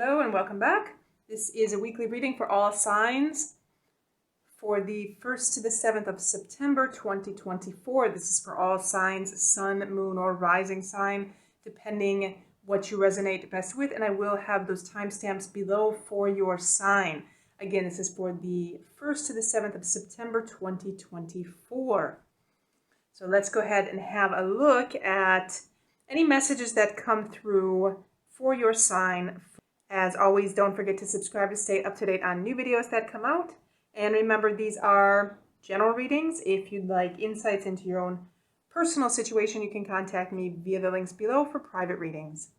Hello and welcome back. This is a weekly reading for all signs for the 1st to the 7th of September 2024. This is for all signs, sun, moon, or rising sign, depending what you resonate best with. And I will have those timestamps below for your sign. Again, this is for the 1st to the 7th of September 2024. So let's go ahead and have a look at any messages that come through for your sign. As always, don't forget to subscribe to stay up to date on new videos that come out. And remember, these are general readings. If you'd like insights into your own personal situation, you can contact me via the links below for private readings.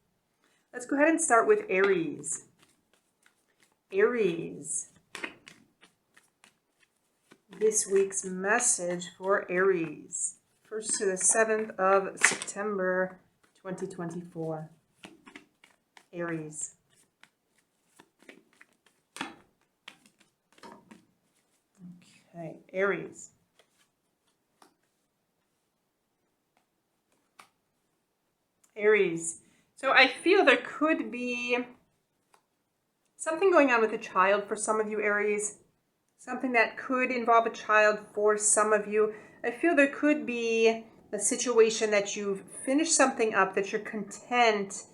Let's go ahead and start with Aries. Aries. This week's message for Aries. 1st to the 7th of September 2024. Aries. Okay, Aries. Aries. So I feel there could be something going on with a child for some of you, Aries. Something that could involve a child for some of you. I feel there could be a situation that you've finished something up, that you're content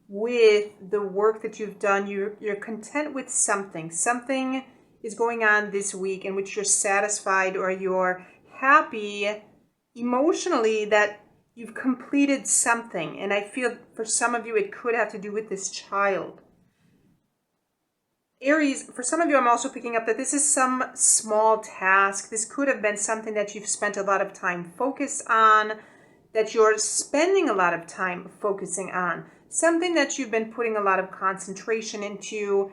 with the work that you've done. You're content with something. Something is going on this week in which you're satisfied or you're happy emotionally that you've completed something. And I feel for some of you it could have to do with this child. Aries, for some of you I'm also picking up that this is some small task. This could have been something that you've spent a lot of time focused on, that you're spending a lot of time focusing on. Something that you've been putting a lot of concentration into.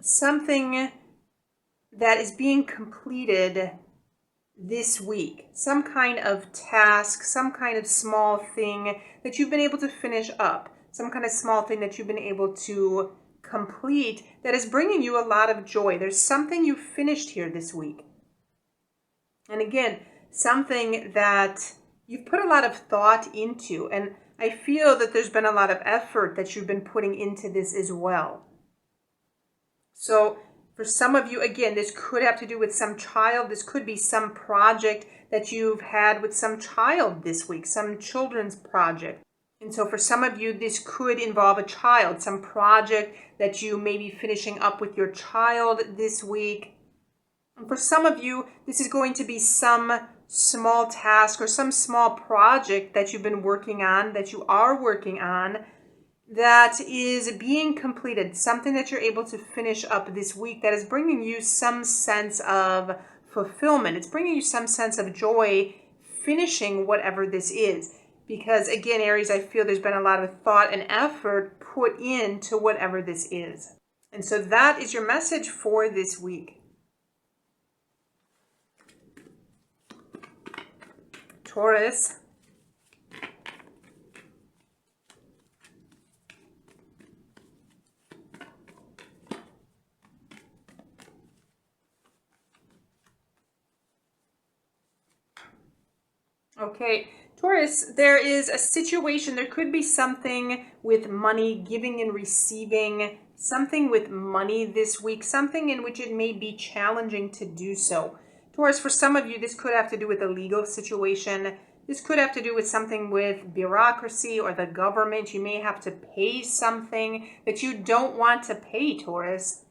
Something that is being completed this week. Some kind of task, some kind of small thing that you've been able to finish up. Some kind of small thing that you've been able to complete that is bringing you a lot of joy. There's something you finished here this week. And again, something that you've put a lot of thought into. And I feel that there's been a lot of effort that you've been putting into this as well. So for some of you, again, this could have to do with some child. This could be some project that you've had with some child this week, some children's project. And so for some of you, this could involve a child, some project that you may be finishing up with your child this week. And for some of you, this is going to be some small task or some small project that you've been working on, that you are working on, that is being completed, something that you're able to finish up this week that is bringing you some sense of fulfillment. It's bringing you some sense of joy finishing whatever this is. Because again, Aries, I feel there's been a lot of thought and effort put into whatever this is. And so that is your message for this week. Taurus. Okay, Taurus, there is a situation, there could be something with money, giving and receiving, something with money this week, something in which it may be challenging to do so. Taurus, for some of you, this could have to do with a legal situation. This could have to do with something with bureaucracy or the government. You may have to pay something that you don't want to pay, Taurus.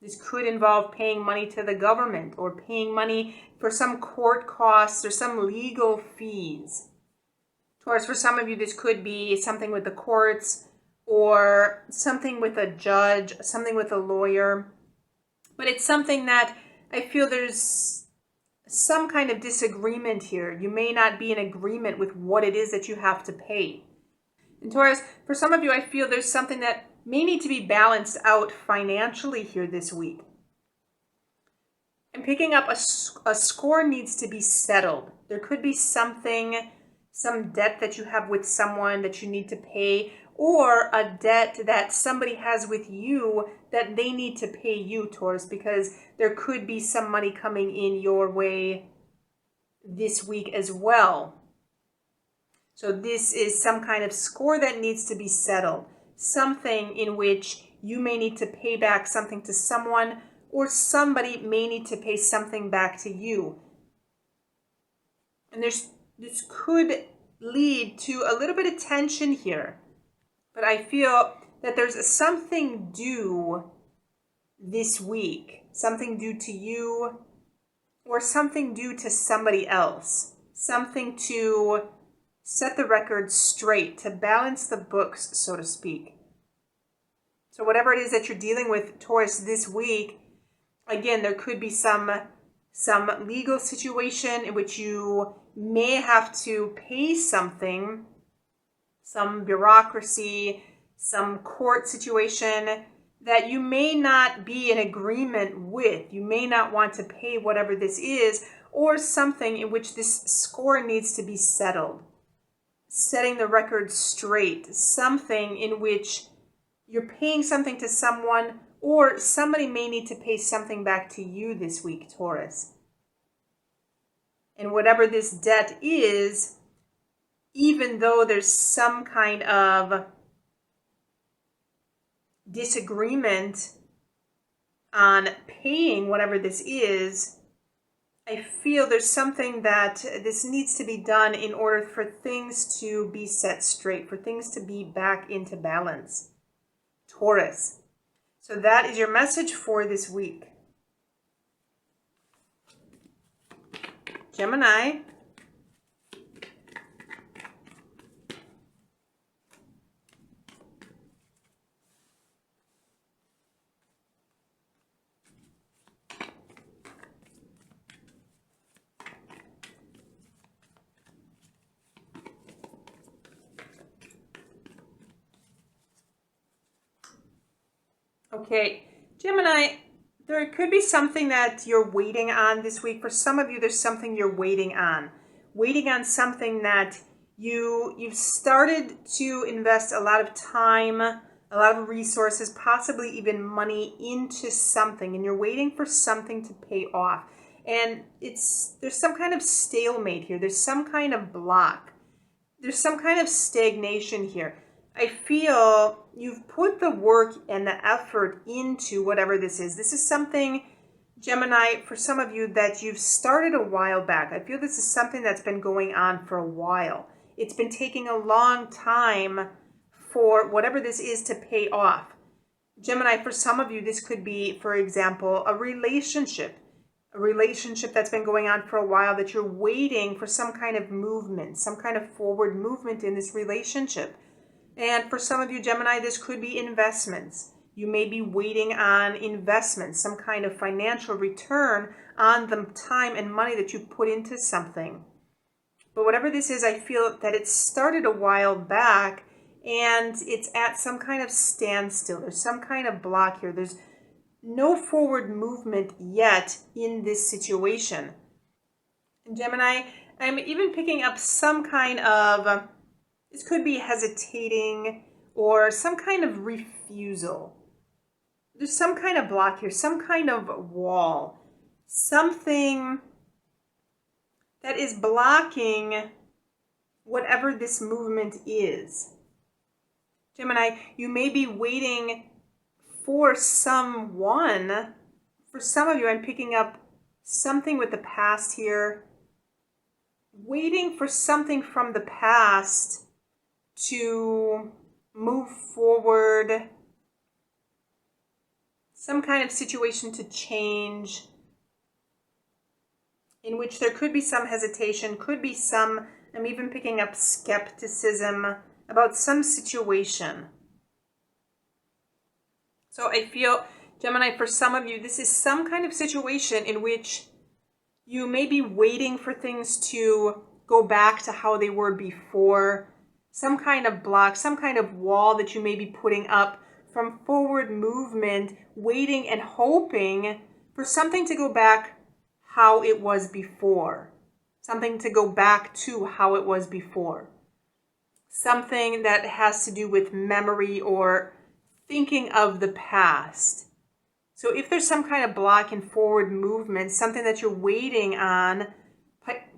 This could involve paying money to the government or paying money for some court costs or some legal fees. Taurus, for some of you, this could be something with the courts or something with a judge, something with a lawyer. But it's something that I feel there's some kind of disagreement here. You may not be in agreement with what it is that you have to pay. And Taurus, for some of you, I feel there's something that may need to be balanced out financially here this week. And picking up a score needs to be settled. There could be something, some debt that you have with someone that you need to pay, or a debt that somebody has with you that they need to pay you, Taurus, because there could be some money coming in your way this week as well. So this is some kind of score that needs to be settled. Something in which you may need to pay back something to someone, or somebody may need to pay something back to you. And this could lead to a little bit of tension here. But I feel that there's something due this week, something due to you or something due to somebody else, something to set the record straight, to balance the books, so to speak. So whatever it is that you're dealing with, Taurus, this week, again, there could be some legal situation in which you may have to pay something, some bureaucracy, some court situation that you may not be in agreement with. You may not want to pay whatever this is, or something in which this score needs to be settled. Setting the record straight, something in which you're paying something to someone, or somebody may need to pay something back to you this week, Taurus. And whatever this debt is, even though there's some kind of disagreement on paying whatever this is, I feel there's something that this needs to be done in order for things to be set straight, for things to be back into balance, Taurus. So that is your message for this week. Gemini. Okay, Gemini, there could be something that you're waiting on this week. For some of you, there's something you're waiting on something that you've started to invest a lot of time, a lot of resources, possibly even money into something, and you're waiting for something to pay off. And there's some kind of stalemate here. There's some kind of block. There's some kind of stagnation here. I feel you've put the work and the effort into whatever this is. This is something, Gemini, for some of you that you've started a while back. I feel this is something that's been going on for a while. It's been taking a long time for whatever this is to pay off. Gemini, for some of you, this could be, for example, a relationship that's been going on for a while, that you're waiting for some kind of movement, some kind of forward movement in this relationship. And for some of you, Gemini, this could be investments. You may be waiting on investments, some kind of financial return on the time and money that you put into something. But whatever this is, I feel that it started a while back and it's at some kind of standstill. There's some kind of block here. There's no forward movement yet in this situation. And Gemini, I'm even picking up some kind of... this could be hesitating or some kind of refusal. There's some kind of block here, some kind of wall, something that is blocking whatever this movement is. Gemini, you may be waiting for someone. For some of you, I'm picking up something with the past here. Waiting for something from the past to move forward, some kind of situation to change, in which there could be some hesitation, could be some, I'm even picking up skepticism about some situation. So I feel, Gemini, for some of you, this is some kind of situation in which you may be waiting for things to go back to how they were before. Some kind of block, some kind of wall that you may be putting up from forward movement, waiting and hoping for something to go back how it was before. Something to go back to how it was before. Something that has to do with memory or thinking of the past. So if there's some kind of block in forward movement, something that you're waiting on,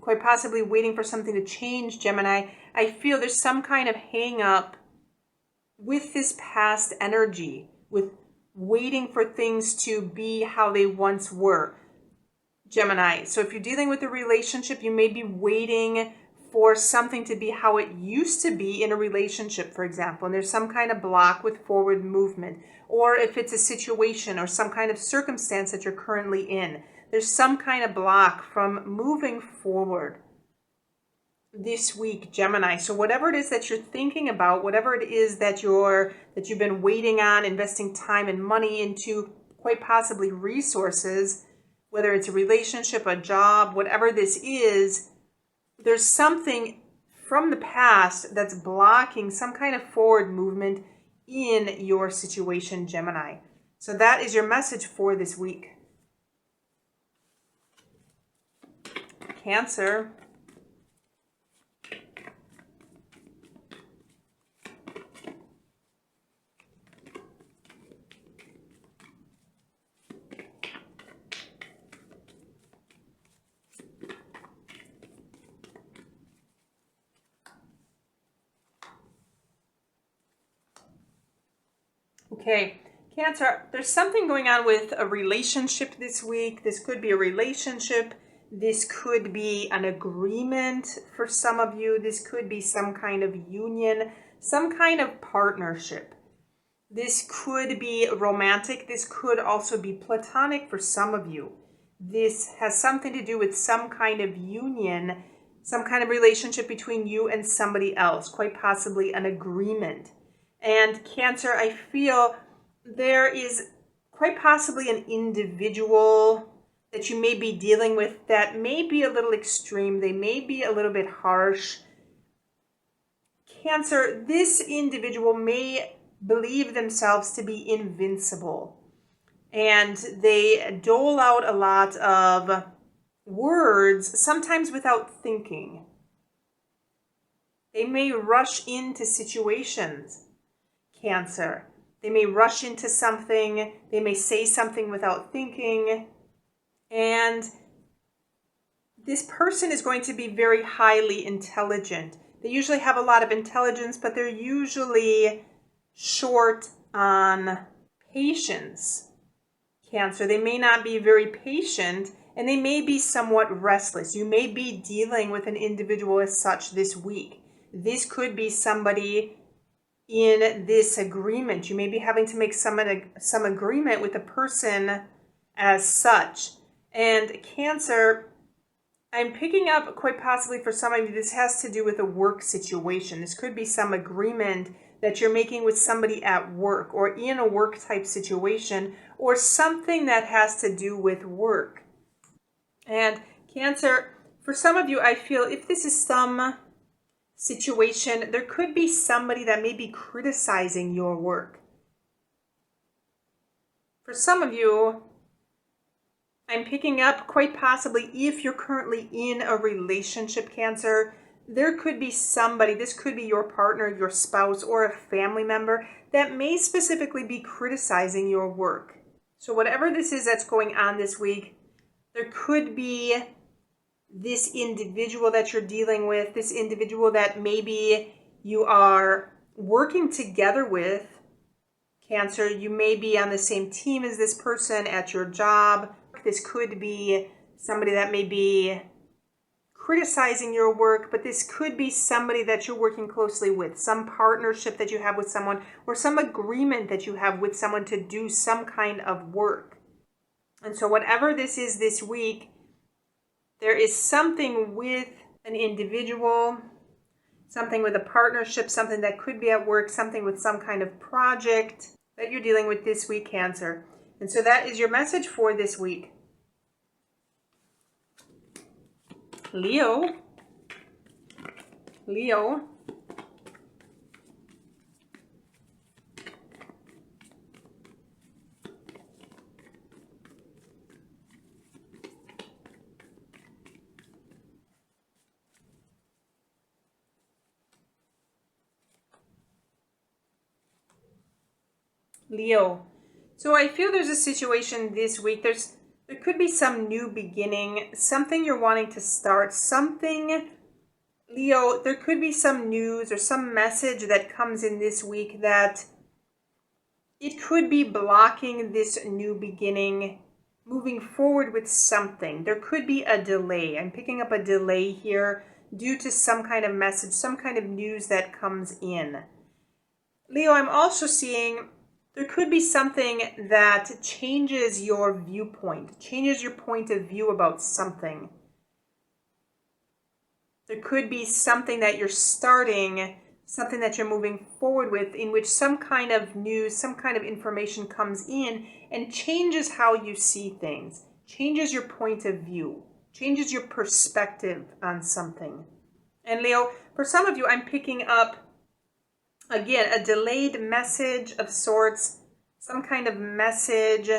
quite possibly waiting for something to change, Gemini, I feel there's some kind of hang up with this past energy, with waiting for things to be how they once were, Gemini. So if you're dealing with a relationship, you may be waiting for something to be how it used to be in a relationship, for example, and there's some kind of block with forward movement. Or if it's a situation or some kind of circumstance that you're currently in, there's some kind of block from moving forward this week, Gemini. So whatever it is that you're thinking about, whatever it is that you've been waiting on, investing time and money into, quite possibly resources, whether it's a relationship, a job, whatever this is, there's something from the past that's blocking some kind of forward movement in your situation, Gemini. So that is your message for this week. Cancer. Okay, Cancer, there's something going on with a relationship this week. This could be a relationship. This could be an agreement for some of you. This could be some kind of union, some kind of partnership. This could be romantic. This could also be platonic for some of you. This has something to do with some kind of union, some kind of relationship between you and somebody else, quite possibly an agreement. And Cancer, I feel there is quite possibly an individual that you may be dealing with that may be a little extreme. They may be a little bit harsh. Cancer, this individual may believe themselves to be invincible. And they dole out a lot of words, sometimes without thinking. They may rush into situations. Cancer. They may rush into something. They may say something without thinking. And this person is going to be very highly intelligent. They usually have a lot of intelligence, but they're usually short on patience. Cancer. They may not be very patient, and they may be somewhat restless. You may be dealing with an individual as such this week. This could be somebody in this agreement. You may be having to make some agreement with a person as such. And Cancer, I'm picking up quite possibly for some of you, this has to do with a work situation. This could be some agreement that you're making with somebody at work or in a work type situation or something that has to do with work. And Cancer, for some of you, I feel if this is some situation, there could be somebody that may be criticizing your work. For some of you, I'm picking up quite possibly if you're currently in a relationship, Cancer, there could be somebody, this could be your partner, your spouse, or a family member that may specifically be criticizing your work. So whatever this is that's going on this week, there could be this individual that you're dealing with, this individual that maybe you are working together with, Cancer. You may be on the same team as this person at your job. This could be somebody that may be criticizing your work, but this could be somebody that you're working closely with, some partnership that you have with someone, or some agreement that you have with someone to do some kind of work. And so whatever this is this week, there is something with an individual, something with a partnership, something that could be at work, something with some kind of project that you're dealing with this week, Cancer. And so that is your message for this week. Leo. Leo. So I feel there's a situation this week. There could be some new beginning, something you're wanting to start, something, Leo, there could be some news or some message that comes in this week that it could be blocking this new beginning, moving forward with something. There could be a delay. I'm picking up a delay here due to some kind of message, some kind of news that comes in. Leo, I'm also seeing there could be something that changes your viewpoint, changes your point of view about something. There could be something that you're starting, something that you're moving forward with, in which some kind of news, some kind of information comes in and changes how you see things, changes your point of view, changes your perspective on something. And Leo, for some of you, I'm picking up, again, a delayed message of sorts, some kind of message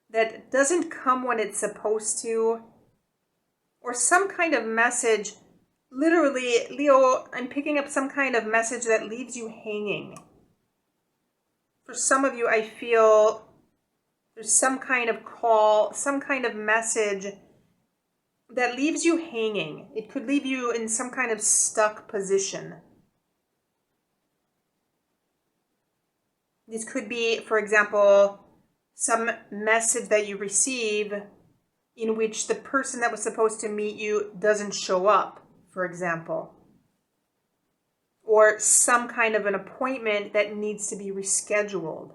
that doesn't come when it's supposed to, or some kind of message, literally, Leo, I'm picking up some kind of message that leaves you hanging. For some of you, I feel there's some kind of call, some kind of message that leaves you hanging. It could leave you in some kind of stuck position. This could be, for example, some message that you receive in which the person that was supposed to meet you doesn't show up, for example. Or some kind of an appointment that needs to be rescheduled.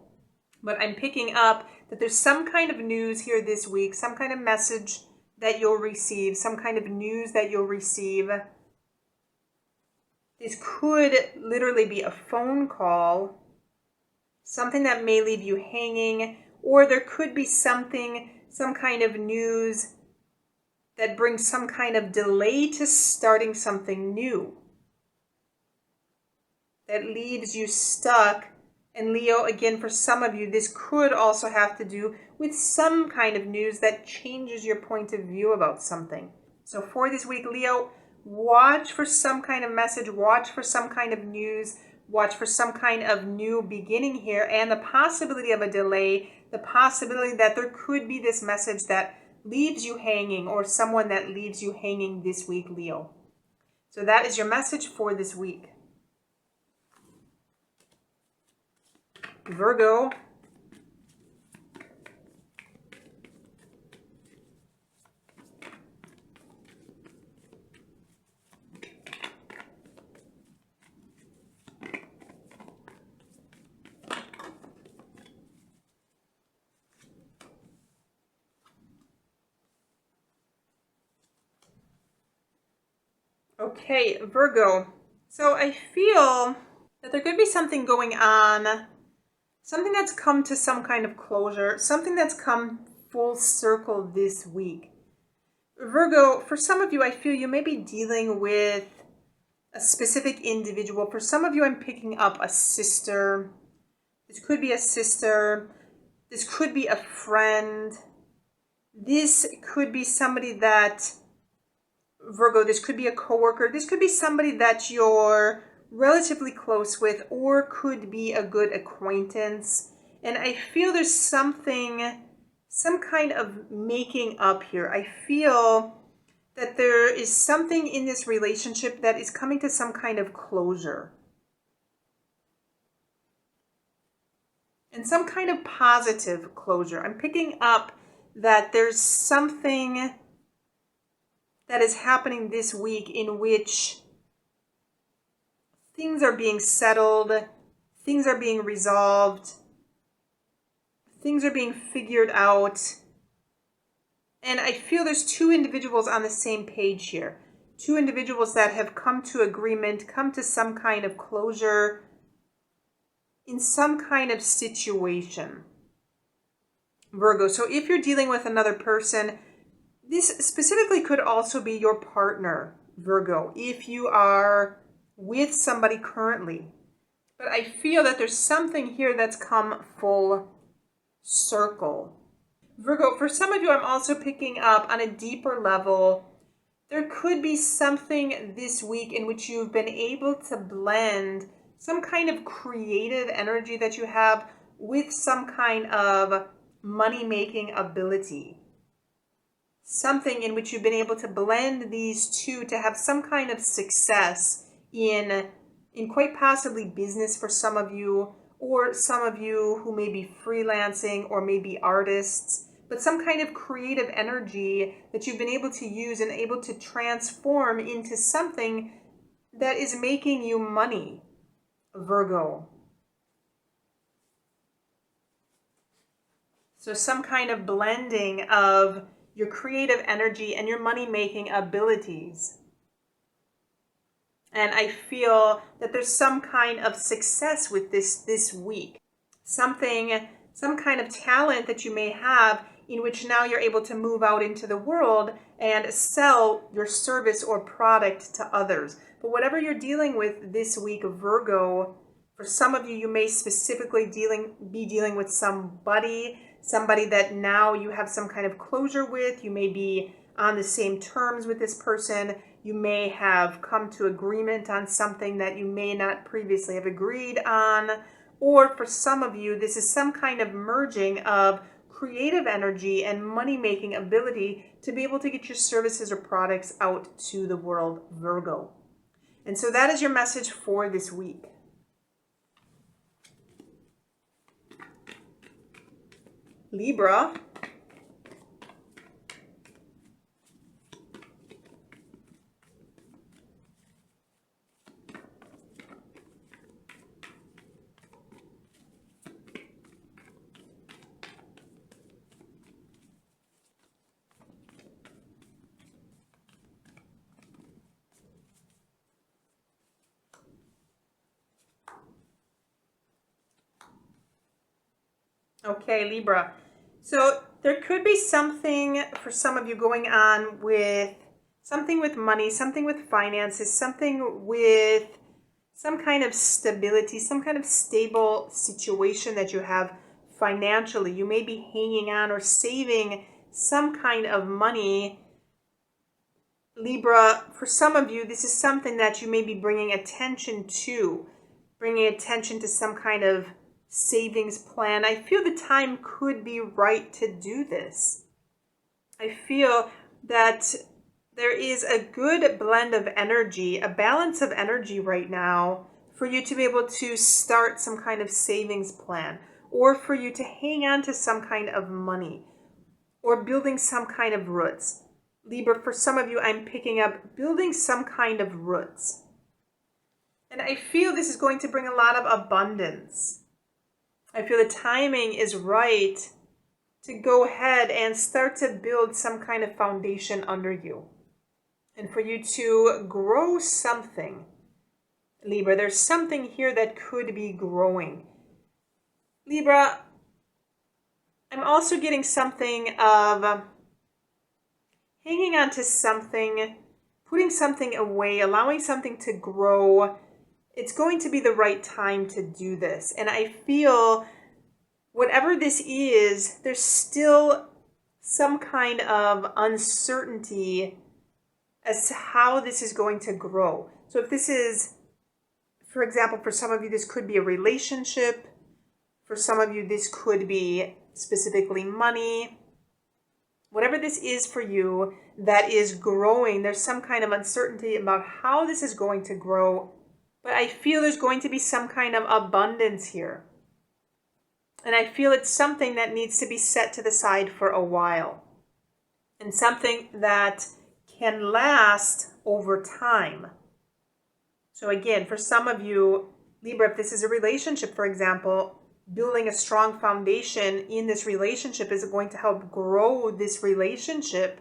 But I'm picking up that there's some kind of news here this week, some kind of message that you'll receive, some kind of news that you'll receive. This could literally be a phone call, something that may leave you hanging, or there could be something, some kind of news that brings some kind of delay to starting something new, that leaves you stuck. And Leo, again, for some of you, this could also have to do with some kind of news that changes your point of view about something. So for this week, Leo, watch for some kind of message, watch for some kind of news, watch for some kind of new beginning here, and the possibility of a delay, the possibility that there could be this message that leaves you hanging, or someone that leaves you hanging this week, Leo. So that is your message for this week. Virgo. Okay, Virgo. So I feel that there could be something going on, something that's come to some kind of closure, something that's come full circle this week. Virgo, for some of you, I feel you may be dealing with a specific individual. For some of you, I'm picking up a sister. This could be a sister. This could be a friend. This could be somebody that, Virgo, this could be a coworker. This could be somebody that you're relatively close with, or could be a good acquaintance. And I feel there's something, some kind of making up here. I feel that there is something in this relationship that is coming to some kind of closure. And some kind of positive closure. I'm picking up that there's something that is happening this week in which things are being settled, things are being resolved, things are being figured out. And I feel there's two individuals on the same page here. Two individuals that have come to agreement, come to some kind of closure in some kind of situation. Virgo, so if you're dealing with another person, this specifically could also be your partner, Virgo, if you are with somebody currently. But I feel that there's something here that's come full circle. Virgo, for some of you, I'm also picking up on a deeper level, there could be something this week in which you've been able to blend some kind of creative energy that you have with some kind of money-making ability. Something in which you've been able to blend these two to have some kind of success in quite possibly business for some of you, or some of you who may be freelancing or maybe artists, but some kind of creative energy that you've been able to use and able to transform into something that is making you money, Virgo. So some kind of blending of your creative energy and your money-making abilities. And I feel that there's some kind of success with this week. Some kind of talent that you may have in which now you're able to move out into the world and sell your service or product to others. But whatever you're dealing with this week, Virgo, for some of you, you may specifically be dealing with somebody that now you have some kind of closure with. You may be on the same terms with this person. You may have come to agreement on something that you may not previously have agreed on. Or for some of you, this is some kind of merging of creative energy and money-making ability to be able to get your services or products out to the world, Virgo. And so that is your message for this week. Libra. Okay, Libra. So there could be something for some of you going on with something with money, something with finances, something with some kind of stability, some kind of stable situation that you have financially. You may be hanging on or saving some kind of money. Libra, for some of you, this is something that you may be bringing attention to some kind of savings plan. I feel the time could be right to do this. I feel that there is a good blend of energy, a balance of energy right now for you to be able to start some kind of savings plan, or for you to hang on to some kind of money, or building some kind of roots. Libra, for some of you, I'm picking up building some kind of roots. And I feel this is going to bring a lot of abundance. I feel the timing is right to go ahead and start to build some kind of foundation under you. And for you to grow something. Libra, there's something here that could be growing. Libra, I'm also getting something of hanging on to something, putting something away, allowing something to grow. It's going to be the right time to do this. And I feel whatever this is, there's still some kind of uncertainty as to how this is going to grow. So if this is, for example, for some of you, this could be a relationship. For some of you, this could be specifically money. Whatever this is for you that is growing, there's some kind of uncertainty about how this is going to grow. But I feel there's going to be some kind of abundance here. And I feel it's something that needs to be set to the side for a while. And something that can last over time. So again, for some of you, Libra, if this is a relationship, for example, building a strong foundation in this relationship is going to help grow this relationship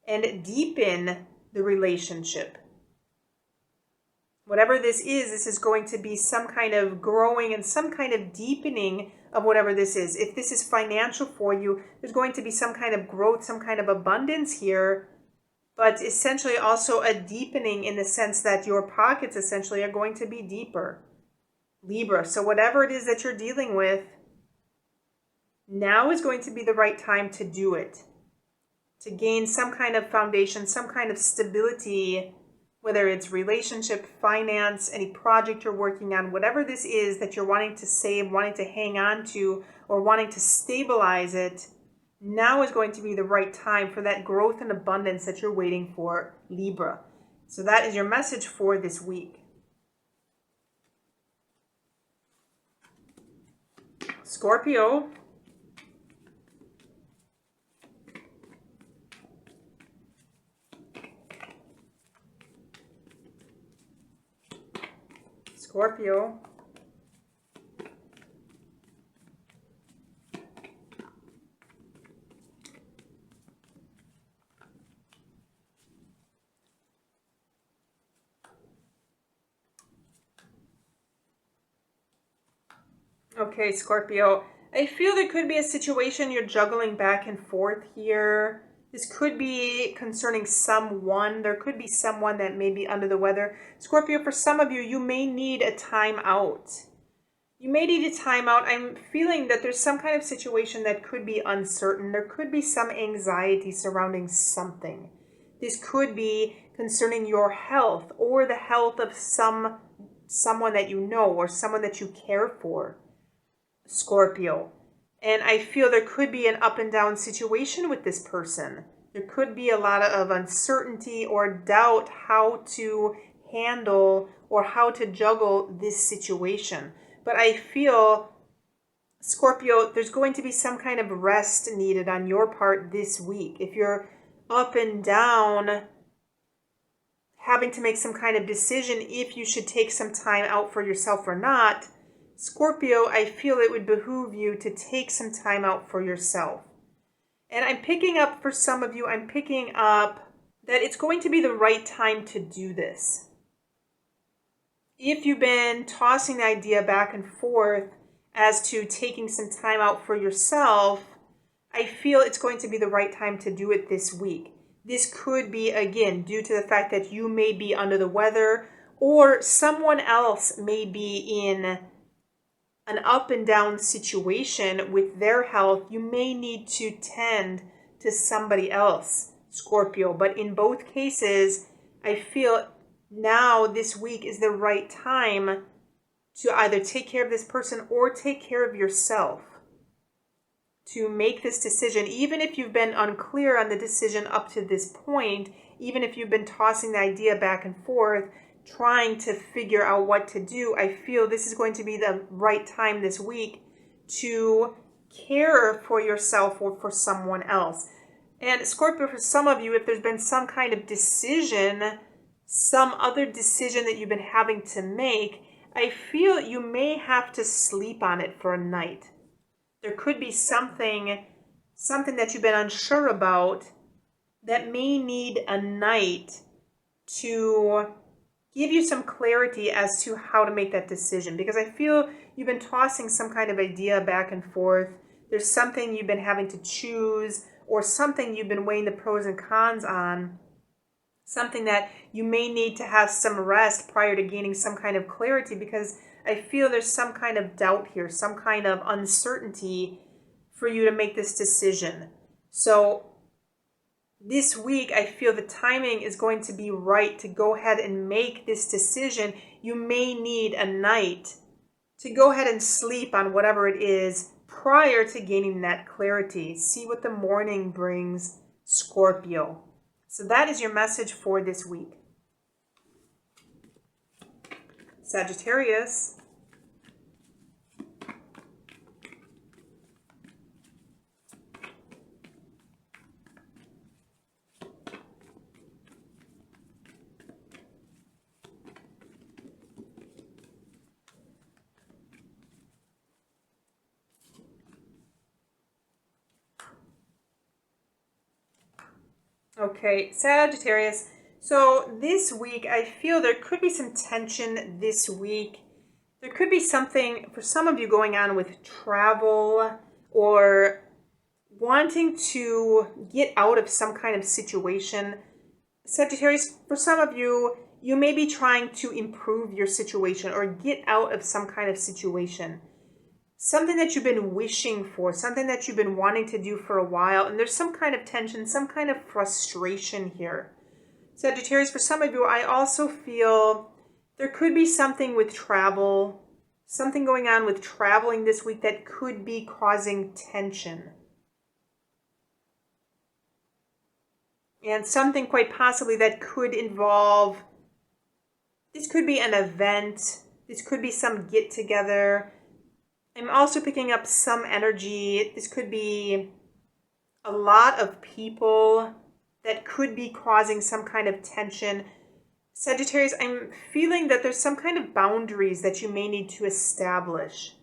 and deepen the relationship. Whatever this is going to be some kind of growing and some kind of deepening of whatever this is. If this is financial for you, there's going to be some kind of growth, some kind of abundance here, but essentially also a deepening in the sense that your pockets essentially are going to be deeper. Libra, so whatever it is that you're dealing with, now is going to be the right time to do it. To gain some kind of foundation, some kind of stability, whether it's relationship, finance, any project you're working on, whatever this is that you're wanting to save, wanting to hang on to, or wanting to stabilize it, now is going to be the right time for that growth and abundance that you're waiting for, Libra. So that is your message for this week. Scorpio. Scorpio. Okay, Scorpio. I feel there could be a situation you're juggling back and forth here. This could be concerning someone. There could be someone that may be under the weather. Scorpio, for some of you, you may need a time out. You may need a time out. I'm feeling that there's some kind of situation that could be uncertain. There could be some anxiety surrounding something. This could be concerning your health or the health of someone that you know or someone that you care for, Scorpio. And I feel there could be an up and down situation with this person. There could be a lot of uncertainty or doubt how to handle or how to juggle this situation. But I feel, Scorpio, there's going to be some kind of rest needed on your part this week. If you're up and down, having to make some kind of decision if you should take some time out for yourself or not, Scorpio, I feel it would behoove you to take some time out for yourself. And I'm picking up, for some of you, I'm picking up that it's going to be the right time to do this. If you've been tossing the idea back and forth as to taking some time out for yourself, I feel it's going to be the right time to do it this week. This could be, again, due to the fact that you may be under the weather or someone else may be in an up and down situation with their health. You may need to tend to somebody else, Scorpio. But in both cases, I feel now this week is the right time to either take care of this person or take care of yourself, to make this decision. Even if you've been unclear on the decision up to this point, even if you've been tossing the idea back and forth, trying to figure out what to do, I feel this is going to be the right time this week to care for yourself or for someone else. And Scorpio, for some of you, if there's been some kind of decision, some other decision that you've been having to make, I feel you may have to sleep on it for a night. There could be something that you've been unsure about that may need a night to give you some clarity as to how to make that decision. Because I feel you've been tossing some kind of idea back and forth. There's something you've been having to choose or something you've been weighing the pros and cons on. Something that you may need to have some rest prior to gaining some kind of clarity, because I feel there's some kind of doubt here, some kind of uncertainty for you to make this decision. So this week, I feel the timing is going to be right to go ahead and make this decision. You may need a night to go ahead and sleep on whatever it is prior to gaining that clarity. See what the morning brings, Scorpio. So that is your message for this week. Sagittarius. Okay, Sagittarius. So this week, I feel there could be some tension this week. There could be something, for some of you, going on with travel or wanting to get out of some kind of situation. Sagittarius, for some of you, you may be trying to improve your situation or get out of some kind of situation. Something that you've been wishing for, something that you've been wanting to do for a while, and there's some kind of tension, some kind of frustration here. Sagittarius, for some of you, I also feel there could be something with travel, something going on with traveling this week that could be causing tension. And something quite possibly that could involve, this could be an event, this could be some get-together. I'm also picking up some energy. This could be a lot of people that could be causing some kind of tension. Sagittarius, I'm feeling that there's some kind of boundaries that you may need to establish.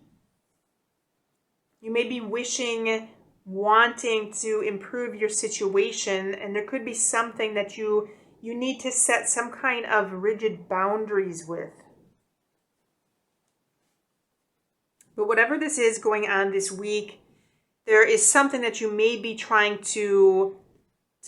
You may be wanting to improve your situation, and there could be something that you need to set some kind of rigid boundaries with. But whatever this is going on this week, there is something that you may be trying to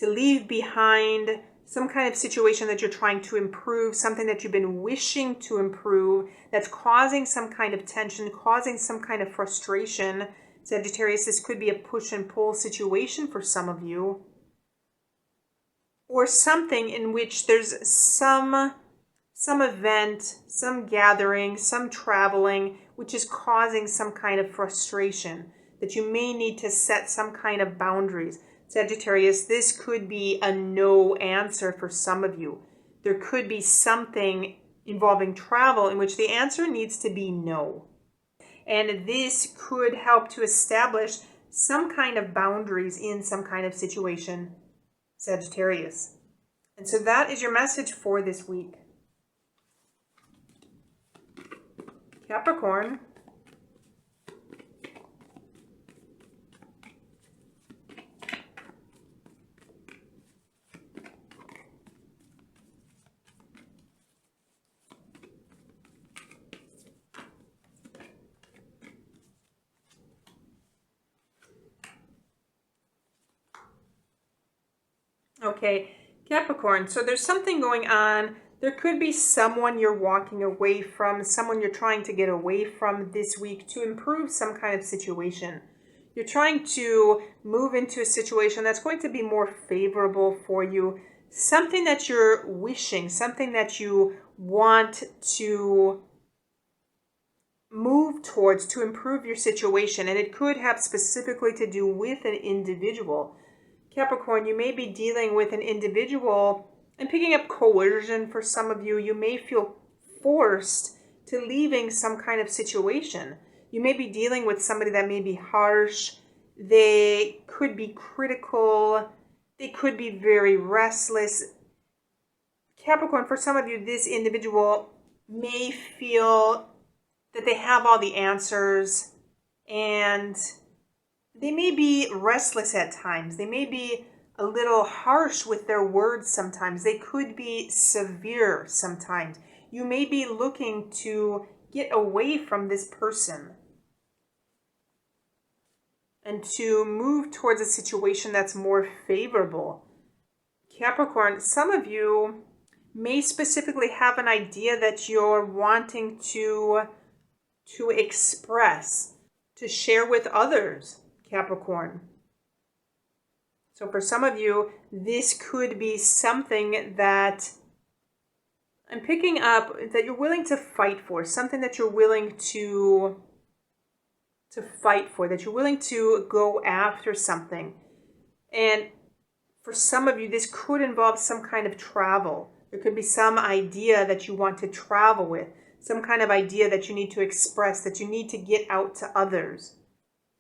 leave behind, some kind of situation that you're trying to improve, something that you've been wishing to improve, that's causing some kind of tension, causing some kind of frustration. Sagittarius, this could be a push and pull situation for some of you. Or something in which there's some event, some gathering, some traveling, which is causing some kind of frustration, that you may need to set some kind of boundaries. Sagittarius, this could be a no answer for some of you. There could be something involving travel in which the answer needs to be no. And this could help to establish some kind of boundaries in some kind of situation, Sagittarius. And so that is your message for this week. Capricorn. Okay, Capricorn, so there's something going on. There could be someone you're walking away from, someone you're trying to get away from this week to improve some kind of situation. You're trying to move into a situation that's going to be more favorable for you, something that you're wishing, something that you want to move towards to improve your situation. And it could have specifically to do with an individual. Capricorn, you may be dealing with an individual and picking up coercion for some of you. You may feel forced to leaving some kind of situation. You may be dealing with somebody that may be harsh. They could be critical. They could be very restless. Capricorn, for some of you, this individual may feel that they have all the answers, and they may be restless at times. They may be a little harsh with their words sometimes. They could be severe sometimes. You may be looking to get away from this person and to move towards a situation that's more favorable. Capricorn, some of you may specifically have an idea that you're wanting to express, to share with others. Capricorn. So for some of you, this could be something that I'm picking up that you're willing to fight for, something that you're willing to fight for, that you're willing to go after something. And for some of you, this could involve some kind of travel. There could be some idea that you want to travel with, some kind of idea that you need to express, that you need to get out to others.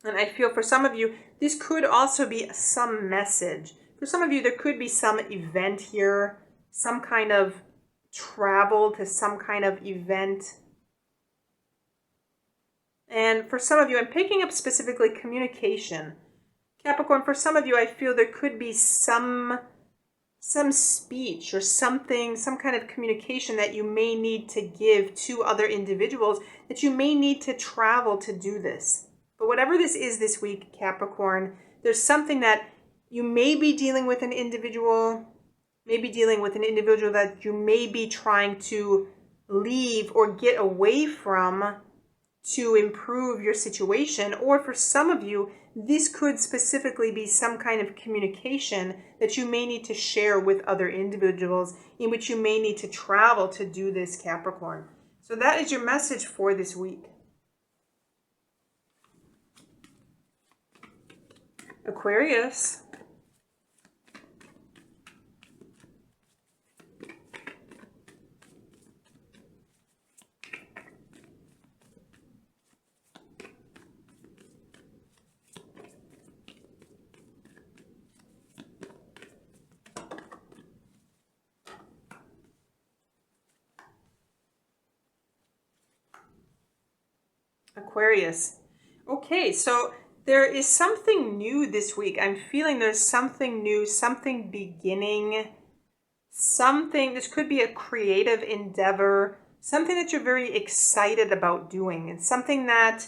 And I feel for some of you, this could also be some message. For some of you, there could be some event here, some kind of travel to some kind of event. And for some of you, I'm picking up specifically communication. Capricorn, for some of you, I feel there could be some speech or something, some kind of communication that you may need to give to other individuals, that you may need to travel to do this. But whatever this is this week, Capricorn, there's something that you may be dealing with an individual, that you may be trying to leave or get away from to improve your situation. Or for some of you, this could specifically be some kind of communication that you may need to share with other individuals, in which you may need to travel to do this, Capricorn. So that is your message for this week. Aquarius. Aquarius. Okay, so there is something new this week. I'm feeling there's something new, something beginning, something, this could be a creative endeavor, something that you're very excited about doing, and something that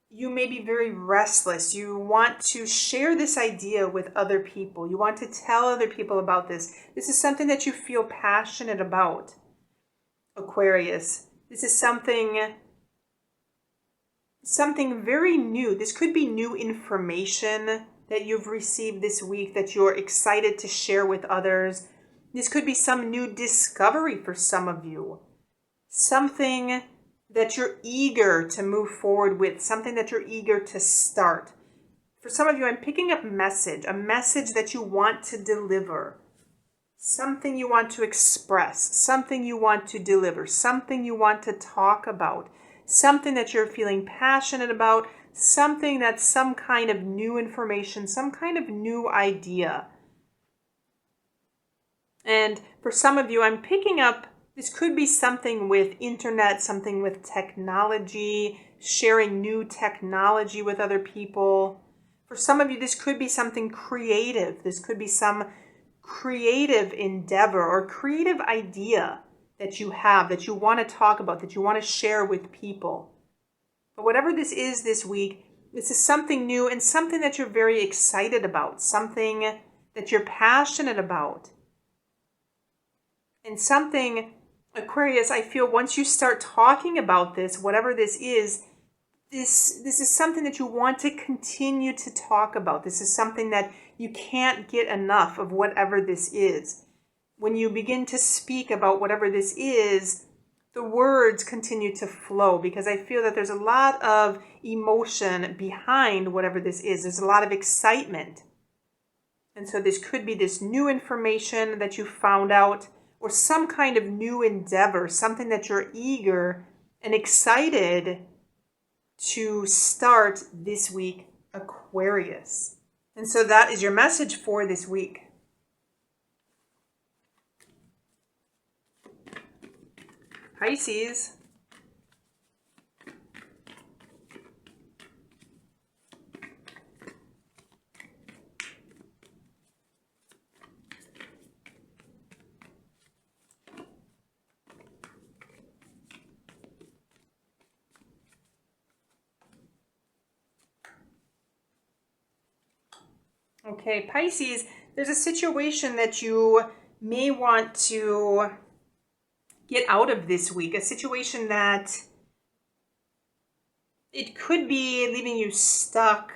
you may be very restless. You want to share this idea with other people. You want to tell other people about this. This is something that you feel passionate about, Aquarius. This is something very new. This could be new information that you've received this week that you're excited to share with others. This could be some new discovery for some of you. Something that you're eager to move forward with, something that you're eager to start. For some of you, I'm picking up a message that you want to deliver, something you want to express, something you want to deliver, something you want to talk about, something that you're feeling passionate about, something that's some kind of new information, some kind of new idea. And for some of you, I'm picking up, this could be something with internet, something with technology, sharing new technology with other people. For some of you, this could be something creative. This could be some creative endeavor or creative idea that you have, that you want to talk about, that you want to share with people. But whatever this is this week, this is something new and something that you're very excited about, something that you're passionate about. And something, Aquarius, I feel once you start talking about this, whatever this is something that you want to continue to talk about. This is something that you can't get enough of, whatever this is. When you begin to speak about whatever this is, the words continue to flow, because I feel that there's a lot of emotion behind whatever this is. There's a lot of excitement. And so this could be this new information that you found out, or some kind of new endeavor, something that you're eager and excited to start this week, Aquarius. And so that is your message for this week. Pisces. Okay, Pisces, there's a situation that you may want to get out of this week, a situation that it could be leaving you stuck.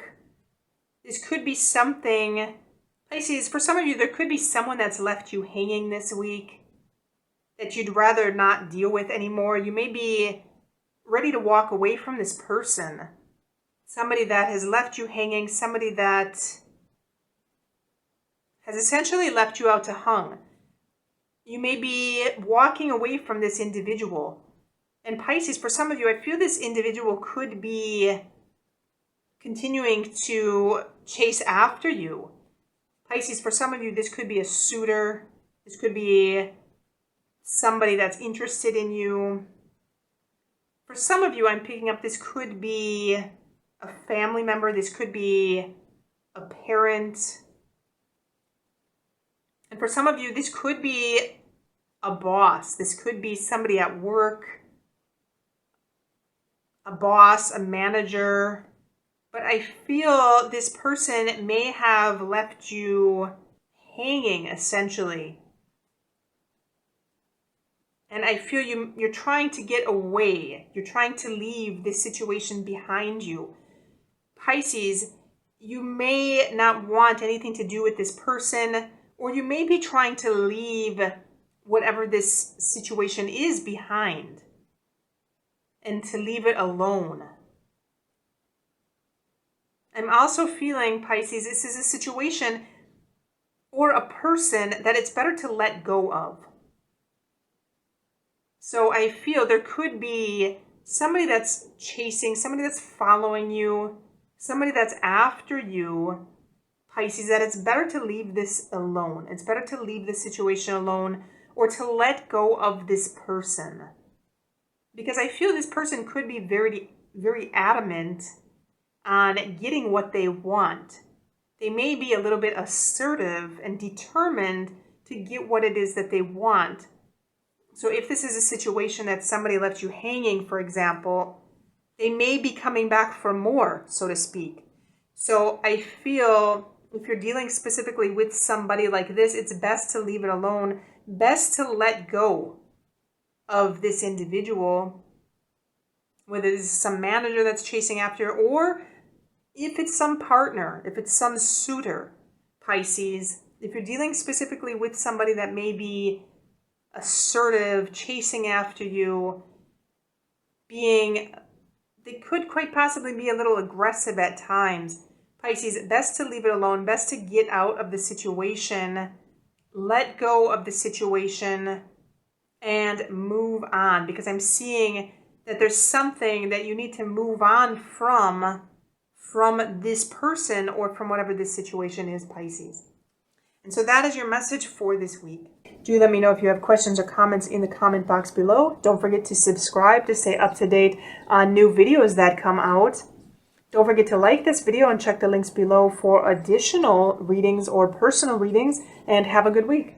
This could be something, Pisces, for some of you, there could be someone that's left you hanging this week that you'd rather not deal with anymore. You may be ready to walk away from this person. Somebody that has left you hanging, somebody that has essentially left you out to hung. You may be walking away from this individual. And Pisces, for some of you, I feel this individual could be continuing to chase after you. Pisces, for some of you, this could be a suitor. This could be somebody that's interested in you. For some of you, I'm picking up, this could be a family member. This could be a parent. And for some of you, this could be a boss. This could be somebody at work, a boss, a manager. But I feel this person may have left you hanging, essentially. And I feel you're trying to get away. You're trying to leave this situation behind you. Pisces, you may not want anything to do with this person, or you may be trying to leave whatever this situation is behind and to leave it alone. I'm also feeling, Pisces, this is a situation or a person that it's better to let go of. So I feel there could be somebody that's chasing, somebody that's following you, somebody that's after you, Pisces, that it's better to leave this alone. It's better to leave the situation alone, or to let go of this person. Because I feel this person could be very very adamant on getting what they want. They may be a little bit assertive and determined to get what it is that they want. So if this is a situation that somebody left you hanging, for example, they may be coming back for more, so to speak. So I feel if you're dealing specifically with somebody like this, it's best to leave it alone, best to let go of this individual, whether it's some manager that's chasing after, or if it's some partner, if it's some suitor, Pisces. If you're dealing specifically with somebody that may be assertive, chasing after you, they could quite possibly be a little aggressive at times. Pisces, best to leave it alone, best to get out of the situation, let go of the situation, and move on. Because I'm seeing that there's something that you need to move on from this person or from whatever this situation is, Pisces. And so that is your message for this week. Do let me know if you have questions or comments in the comment box below. Don't forget to subscribe to stay up to date on new videos that come out. Don't forget to like this video and check the links below for additional readings or personal readings. And have a good week.